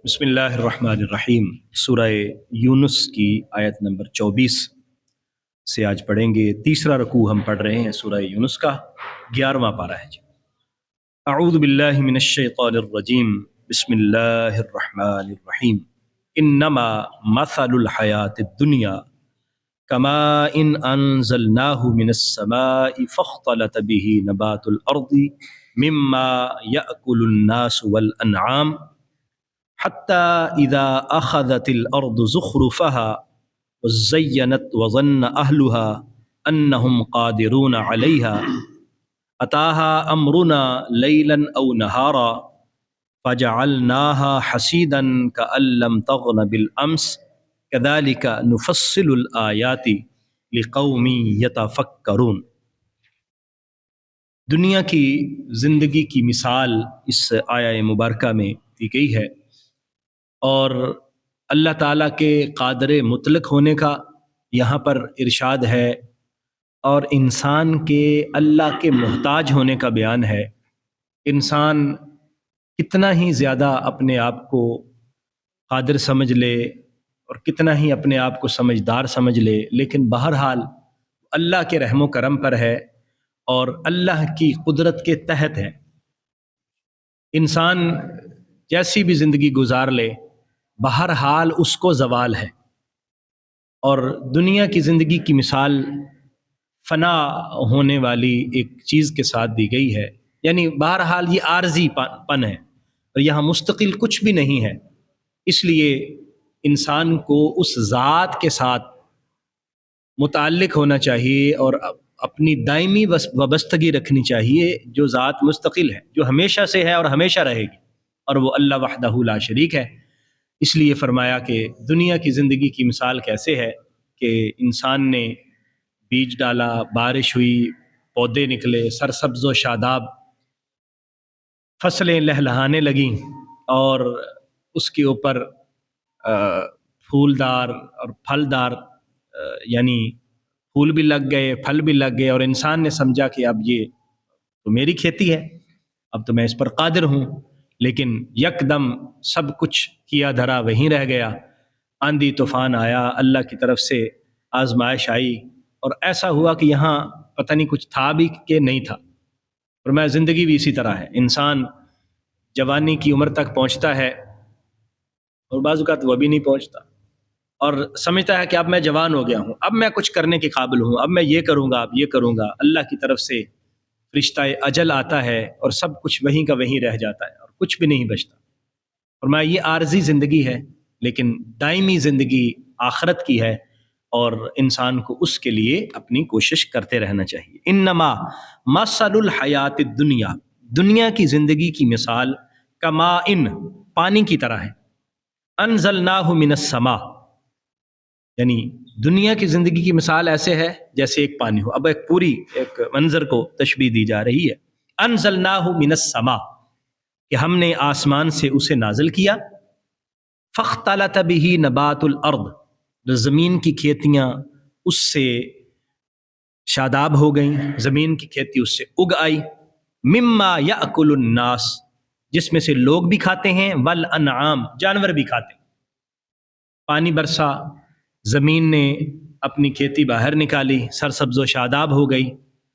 بسم اللہ الرحمن الرحیم۔ سورہ یونس کی آیت نمبر 24 سے آج پڑھیں گے۔ تیسرا رکوع ہم پڑھ رہے ہیں سورہ یونس کا، 11واں پارہ ہے جی۔ اعوذ باللہ من الشیطان الرجیم، بسم اللہ الرحمن الرحیم۔ انما مثل الحیات الدنیا کماء انزلناہ من السماء فاختلط به نبات الارض مما یأکل الناس والانعام حتى إذا أخذت الأرض زخرفها وزينت وظن أهلها أنهم قادرون عليها أتاها أمرنا ليلا أو نهارا فجعلناها حصيدا كأن لم تغن بالأمس كذلك نفصل الآيات لقوم يتفكرون۔ دنیا کی زندگی کی مثال اس آیہ مبارکہ میں دی گئی ہے، اور اللہ تعالیٰ کے قادر مطلق ہونے کا یہاں پر ارشاد ہے، اور انسان کے اللہ کے محتاج ہونے کا بیان ہے۔ انسان کتنا ہی زیادہ اپنے آپ کو قادر سمجھ لے اور کتنا ہی اپنے آپ کو سمجھدار سمجھ لے، لیکن بہرحال اللہ کے رحم و کرم پر ہے اور اللہ کی قدرت کے تحت ہے۔ انسان جیسی بھی زندگی گزار لے، بہرحال اس کو زوال ہے، اور دنیا کی زندگی کی مثال فنا ہونے والی ایک چیز کے ساتھ دی گئی ہے، یعنی بہرحال یہ عارضی پن ہے اور یہاں مستقل کچھ بھی نہیں ہے۔ اس لیے انسان کو اس ذات کے ساتھ متعلق ہونا چاہیے اور اپنی دائمی وابستگی رکھنی چاہیے، جو ذات مستقل ہے، جو ہمیشہ سے ہے اور ہمیشہ رہے گی، اور وہ اللہ وحدہ لا شریک ہے۔ اس لیے فرمایا کہ دنیا کی زندگی کی مثال کیسے ہے کہ انسان نے بیج ڈالا، بارش ہوئی، پودے نکلے، سرسبز و شاداب، فصلیں لہلہانے لگیں، اور اس کے اوپر پھولدار اور پھلدار یعنی پھول بھی لگ گئے، پھل بھی لگ گئے، اور انسان نے سمجھا کہ اب یہ تو میری کھیتی ہے، اب تو میں اس پر قادر ہوں، لیکن یکدم سب کچھ کیا دھرا وہیں رہ گیا۔ آندھی طوفان آیا، اللہ کی طرف سے آزمائش آئی، اور ایسا ہوا کہ یہاں پتہ نہیں کچھ تھا بھی کہ نہیں تھا۔ اور میں زندگی بھی اسی طرح ہے، انسان جوانی کی عمر تک پہنچتا ہے اور بعض اوقات وہ بھی نہیں پہنچتا، اور سمجھتا ہے کہ اب میں جوان ہو گیا ہوں، اب میں کچھ کرنے کے قابل ہوں، اب میں یہ کروں گا، اب یہ کروں گا۔ اللہ کی طرف سے فرشتہ اجل آتا ہے اور سب کچھ وہیں کا وہیں رہ جاتا ہے اور کچھ بھی نہیں بچتا۔ فرمایا یہ عارضی زندگی ہے، لیکن دائمی زندگی آخرت کی ہے، اور انسان کو اس کے لیے اپنی کوشش کرتے رہنا چاہیے۔ انما مثل الحیات الدنیا، دنیا کی زندگی کی مثال کماء، پانی کی طرح ہے، انزلناہ من السماء، یعنی دنیا کی زندگی کی مثال ایسے ہے جیسے ایک پانی ہو۔ اب ایک منظر کو تشبیہ دی جا رہی ہے، انزلناہ من السماء، کہ ہم نے آسمان سے اسے نازل کیا، فاختلط به نبات الارض، زمین کی کھیتیاں اس سے شاداب ہو گئیں، زمین کی کھیتی اس سے اگ آئی، مما یأکل الناس، جس میں سے لوگ بھی کھاتے ہیں، والانعام، جانور بھی کھاتے ہیں۔ پانی برسا، زمین نے اپنی کھیتی باہر نکالی، سرسبز و شاداب ہو گئی،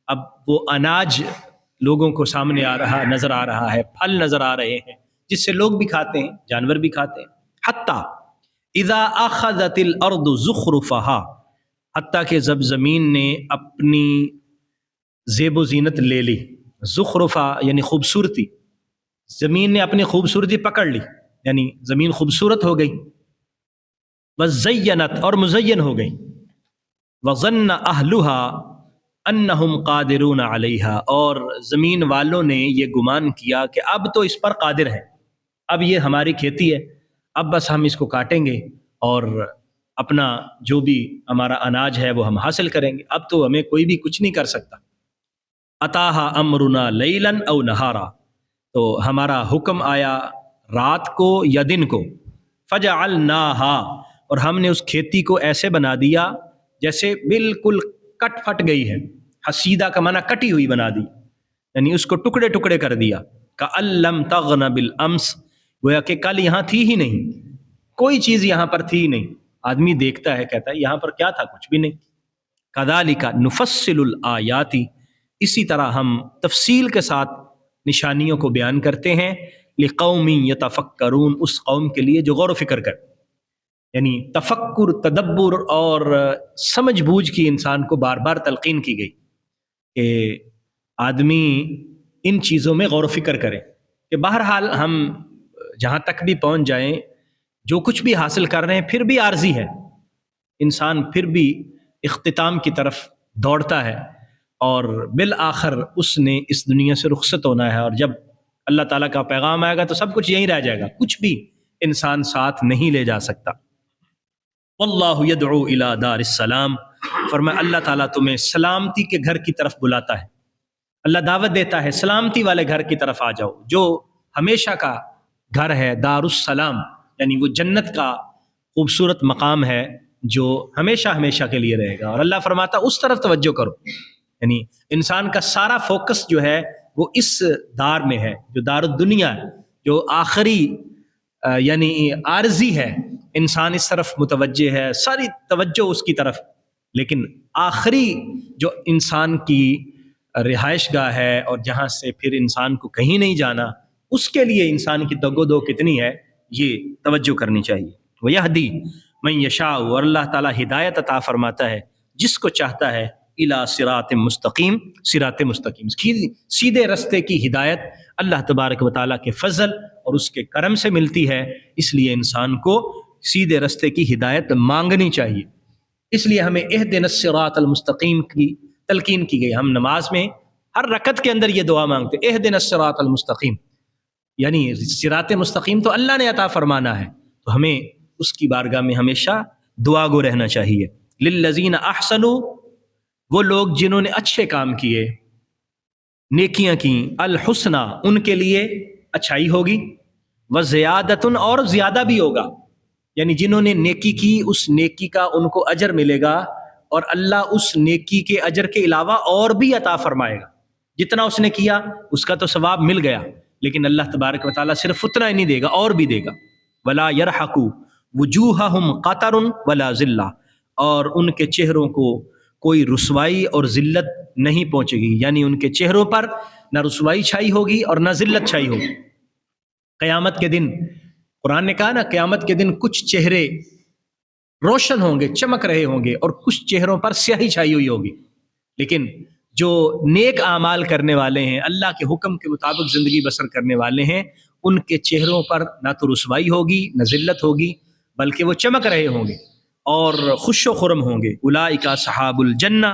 اب وہ اناج لوگوں کو سامنے نظر آ رہا ہے، پھل نظر آ رہے ہیں، جس سے لوگ بھی کھاتے ہیں، جانور بھی کھاتے ہیں۔ حتیٰ اذا اخذت الارض زخرفها، حتیٰ کہ جب زمین نے اپنی زیب و زینت لے لی، زخرفہ یعنی خوبصورتی، زمین نے اپنی خوبصورتی پکڑ لی، یعنی زمین خوبصورت ہو گئی، وزینت، اور مزین ہو گئی، وظن اہلها انہم قادرون علیہا، اور زمین والوں نے یہ گمان کیا کہ اب تو اس پر قادر ہیں، اب یہ ہماری کھیتی ہے، اب بس ہم اس کو کاٹیں گے اور اپنا جو بھی ہمارا اناج ہے وہ ہم حاصل کریں گے، اب تو ہمیں کوئی بھی کچھ نہیں کر سکتا۔ اتاہا امرنا لیلا او نہارا، تو ہمارا حکم آیا رات کو یا دن کو، فجعلناہا، اور ہم نے اس کھیتی کو ایسے بنا دیا جیسے بالکل کٹ پھٹ گئی ہے، حسیدہ کا معنی کٹی ہوئی بنا دی، یعنی اس کو ٹکڑے ٹکڑے کر دیا، کأن لم تغن بالامس، گویا کہ کل یہاں تھی ہی نہیں، کوئی چیز یہاں پر تھی ہی نہیں. آدمی دیکھتا ہے کہتا ہے یہاں پر کیا تھا، کچھ بھی نہیں. کذالک نفصل الآیات، اسی طرح ہم تفصیل کے ساتھ نشانیوں کو بیان کرتے ہیں. لقوم یتفکرون، اس قوم کے لیے جو غور و فکر کر. یعنی تفکر، تدبر اور سمجھ بوجھ کی انسان کو بار بار تلقین کی گئی کہ آدمی ان چیزوں میں غور و فکر کرے کہ بہرحال ہم جہاں تک بھی پہنچ جائیں، جو کچھ بھی حاصل کر رہے ہیں پھر بھی عارضی ہے. انسان پھر بھی اختتام کی طرف دوڑتا ہے اور بالآخر اس نے اس دنیا سے رخصت ہونا ہے. اور جب اللہ تعالیٰ کا پیغام آئے گا تو سب کچھ یہیں رہ جائے گا، کچھ بھی انسان ساتھ نہیں لے جا سکتا. واللہ یدعو الی دار السلام، فرمایا اللہ تعالیٰ تمہیں سلامتی کے گھر کی طرف بلاتا ہے. اللہ دعوت دیتا ہے سلامتی والے گھر کی طرف آ جاؤ، جو ہمیشہ کا گھر ہے. دار السلام یعنی وہ جنت کا خوبصورت مقام ہے جو ہمیشہ ہمیشہ کے لیے رہے گا. اور اللہ فرماتا اس طرف توجہ کرو. یعنی انسان کا سارا فوکس جو ہے وہ اس دار میں ہے، جو دار الدنیا ہے، جو آخری یعنی عارضی ہے. انسان اس طرف متوجہ ہے، ساری توجہ اس کی طرف. لیکن آخری جو انسان کی رہائش گاہ ہے اور جہاں سے پھر انسان کو کہیں نہیں جانا، اس کے لیے انسان کی دگ و دو کتنی ہے، یہ توجہ کرنی چاہیے. وَيَهْدِي مَن يَشَاءُ، اور اللہ تعالیٰ ہدایت عطا فرماتا ہے جس کو چاہتا ہے. اِلَى صِرَاطٍ مستقیم، صراط مستقیم، سیدھے رستے کی ہدایت اللہ تبارک و تعالیٰ کے فضل اور اس کے کرم سے ملتی ہے. اس لیے انسان کو سیدھے رستے کی ہدایت مانگنی چاہیے. اس لیے ہمیں اہدنا الصراط المستقیم کی تلقین کی گئی. ہم نماز میں ہر رکعت کے اندر یہ دعا مانگتے، اہدنا الصراط المستقیم، یعنی صراط مستقیم تو اللہ نے عطا فرمانا ہے، تو ہمیں اس کی بارگاہ میں ہمیشہ دعا گو رہنا چاہیے. للذین احسنوا، وہ لوگ جنہوں نے اچھے کام کیے، نیکیاں کیں، الحسنہ ان کے لیے اچھائی ہوگی، وزیادۃ اور زیادہ بھی ہوگا. یعنی جنہوں نے نیکی کی اس نیکی کا ان کو اجر ملے گا، اور اللہ اس نیکی کے اجر کے علاوہ اور بھی عطا فرمائے گا. جتنا اس نے کیا اس کا تو ثواب مل گیا، لیکن اللہ تبارک و تعالیٰ صرف اتنا ہی نہیں دے گا، اور بھی دے گا. ولا يرحق وجوہہم قتر ولا ذلہ، اور ان کے چہروں کو کوئی رسوائی اور ذلت نہیں پہنچے گی. یعنی ان کے چہروں پر نہ رسوائی چھائی ہوگی اور نہ ذلت چھائی ہوگی. قیامت کے دن قرآن نے کہا نا، قیامت کے دن کچھ چہرے روشن ہوں گے، چمک رہے ہوں گے، اور کچھ چہروں پر سیاہی چھائی ہوئی ہوگی. لیکن جو نیک اعمال کرنے والے ہیں، اللہ کے حکم کے مطابق زندگی بسر کرنے والے ہیں، ان کے چہروں پر نہ تو رسوائی ہوگی نہ ذلت ہوگی، بلکہ وہ چمک رہے ہوں گے اور خوش و خرم ہوں گے. اولئک اصحاب الجنہ،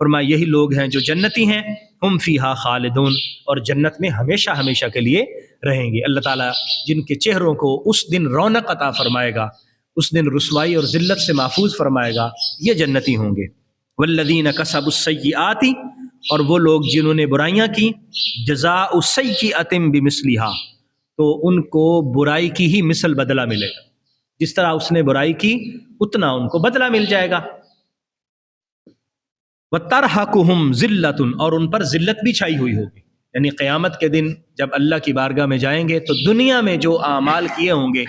فرمایا یہی لوگ ہیں جو جنتی ہیں. ہم فیہا خالدون، اور جنت میں ہمیشہ ہمیشہ کے لیے رہیں گے. اللہ تعالیٰ جن کے چہروں کو اس دن رونق عطا فرمائے گا، اس دن رسوائی اور ذلت سے محفوظ فرمائے گا، یہ جنتی ہوں گے. والذین کسبوا السیئات، اور وہ لوگ جنہوں نے برائیاں کی، جزاء سیئۃ بمثلھا، تو ان کو برائی کی ہی مثل بدلہ ملے گا. جس طرح اس نے برائی کی اتنا ان کو بدلہ مل جائے گا. وَتَرْحَقُهُمْ ذِلَّةٌ، اور ان پر ذلت بھی چھائی ہوئی ہوگی. یعنی قیامت کے دن جب اللہ کی بارگاہ میں جائیں گے تو دنیا میں جو اعمال کیے ہوں گے،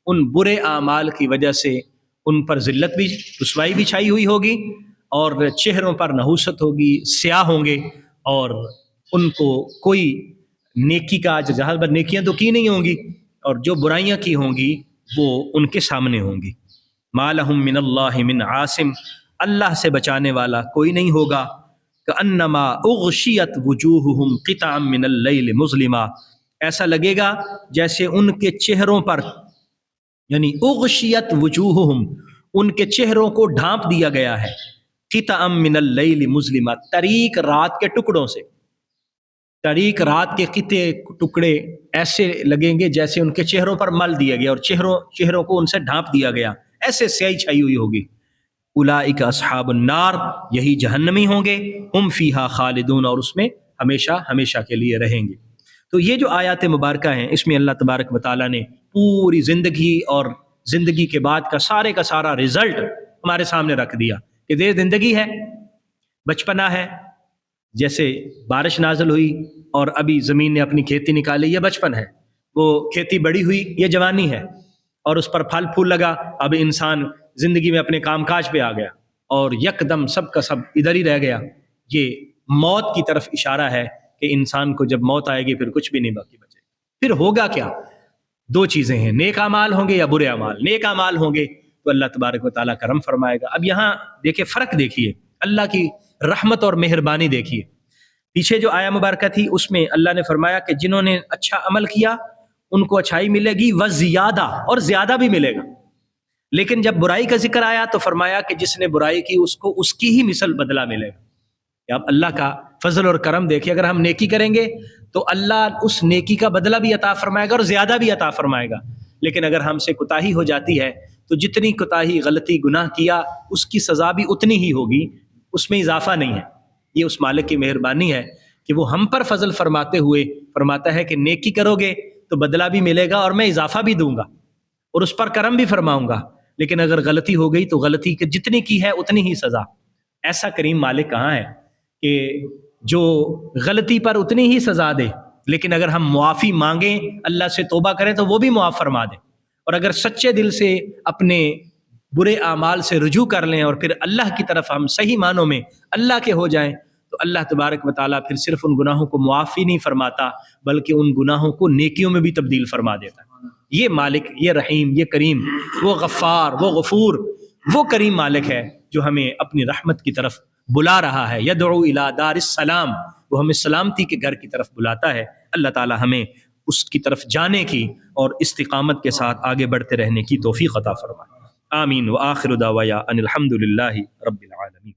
ان برے اعمال کی وجہ سے ان پر ذلت بھی، رسوائی بھی چھائی ہوئی ہوگی، اور چہروں پر نحوست ہوگی، سیاہ ہوں گے، اور ان کو کوئی نیکی کا جہاں پر نیکیاں تو کی نہیں ہوں گی، اور جو برائیاں کی ہوں گی وہ ان کے سامنے ہوں گی. ما لہم من اللہ من عاصم، اللہ سے بچانے والا کوئی نہیں ہوگا. کأنما اغشیت وجوہہم قطعا من اللیل مظلما، ایسا لگے گا جیسے ان کے چہروں پر، یعنی اغشیت وجوہہم، ان کے چہروں کو ڈھانپ دیا گیا ہے، قطعا من اللیل مظلما، تاریک رات کے ٹکڑوں سے. تاریک رات کے قطعے ٹکڑے ایسے لگیں گے جیسے ان کے چہروں پر مل دیا گیا اور چہروں کو ان سے ڈھانپ دیا گیا، ایسے سیاہی چھائی ہوئی ہوگی. اولئک اصحاب النار، یہی جہنمی ہوں گے، ہم فیہا خالدون، اور اس میں ہمیشہ ہمیشہ کے لیے رہیں گے. تو یہ جو آیات مبارکہ ہیں، اس میں اللہ تبارک و تعالیٰ نے پوری زندگی اور زندگی کے بعد کا سارا رزلٹ ہمارے سامنے رکھ دیا کہ یہ زندگی ہے، بچپنا ہے. جیسے بارش نازل ہوئی اور ابھی زمین نے اپنی کھیتی نکالی، یہ بچپن ہے. وہ کھیتی بڑی ہوئی، یہ جوانی ہے، اور اس پر پھل پھول لگا، اب انسان زندگی میں اپنے کام کاج پہ آ گیا اور یکدم سب کا سب ادھر ہی رہ گیا. یہ موت کی طرف اشارہ ہے کہ انسان کو جب موت آئے گی پھر کچھ بھی نہیں باقی بچے گا. پھر ہوگا کیا؟ دو چیزیں ہیں، نیک اعمال ہوں گے یا برے اعمال. نیک اعمال ہوں گے تو اللہ تبارک و تعالیٰ کرم فرمائے گا. اب یہاں دیکھیں فرق دیکھیے، اللہ کی رحمت اور مہربانی دیکھیے. پیچھے جو آیا مبارکہ تھی اس میں اللہ نے فرمایا کہ جنہوں نے اچھا عمل کیا ان کو اچھائی ملے گی وزیادہ، اور زیادہ بھی ملے گا. لیکن جب برائی کا ذکر آیا تو فرمایا کہ جس نے برائی کی اس کو اس کی ہی مثل بدلہ ملے گا. اب اللہ کا فضل اور کرم دیکھیں، اگر ہم نیکی کریں گے تو اللہ اس نیکی کا بدلہ بھی عطا فرمائے گا اور زیادہ بھی عطا فرمائے گا. لیکن اگر ہم سے کوتاہی ہو جاتی ہے تو جتنی کوتاہی، غلطی، گناہ کیا اس کی سزا بھی اتنی ہی ہوگی، اس میں اضافہ نہیں ہے. یہ اس مالک کی مہربانی ہے کہ وہ ہم پر فضل فرماتے ہوئے فرماتا ہے کہ نیکی کرو گے تو بدلہ بھی ملے گا اور میں اضافہ بھی دوں گا اور اس پر کرم بھی فرماؤں گا. لیکن اگر غلطی ہو گئی تو غلطی کے جتنی کی ہے اتنی ہی سزا. ایسا کریم مالک کہاں ہے کہ جو غلطی پر اتنی ہی سزا دے، لیکن اگر ہم معافی مانگیں، اللہ سے توبہ کریں تو وہ بھی معاف فرما دے. اور اگر سچے دل سے اپنے برے اعمال سے رجوع کر لیں اور پھر اللہ کی طرف ہم صحیح معنوں میں اللہ کے ہو جائیں تو اللہ تبارک و تعالیٰ پھر صرف ان گناہوں کو معاف ہی نہیں فرماتا بلکہ ان گناہوں کو نیکیوں میں بھی تبدیل فرما دیتا ہے. یہ مالک، یہ رحیم، یہ کریم، وہ غفار، وہ غفور، وہ کریم مالک ہے جو ہمیں اپنی رحمت کی طرف بلا رہا ہے. یدعو الی دار السلام، وہ ہمیں سلامتی کے گھر کی طرف بلاتا ہے. اللہ تعالی ہمیں اس کی طرف جانے کی اور استقامت کے ساتھ آگے بڑھتے رہنے کی توفیق عطا فرمائے. آمین. وآخر دعوایا ان الحمد للہ رب العالمین.